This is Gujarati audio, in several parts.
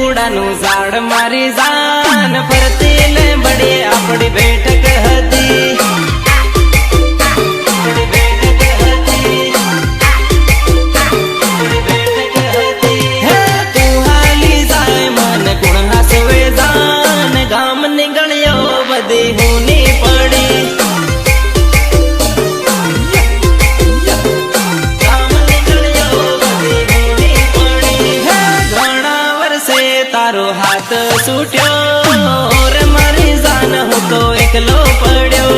લીમડાનું ઝાડ મારી જાન ફરતી લેબડે આપણી બેઠક હતી. તારો હાથ છૂટ્યો રે મારી જાન હું તો એકલો પડ્યો.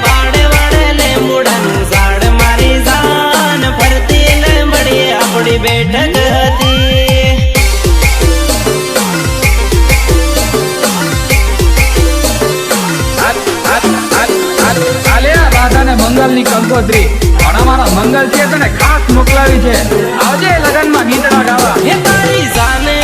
વાડે વાડે લીમડાનું ઝાડ મારી જાન ફરતી લીમડી આપણી બેઠક હતી. મંગલ ની કંકોત્રી પણ અમારા મંગલ છે તને ખાસ મોકલાવી છે. આવજે લગન માં ગીતડા ગાવા. તારી જાને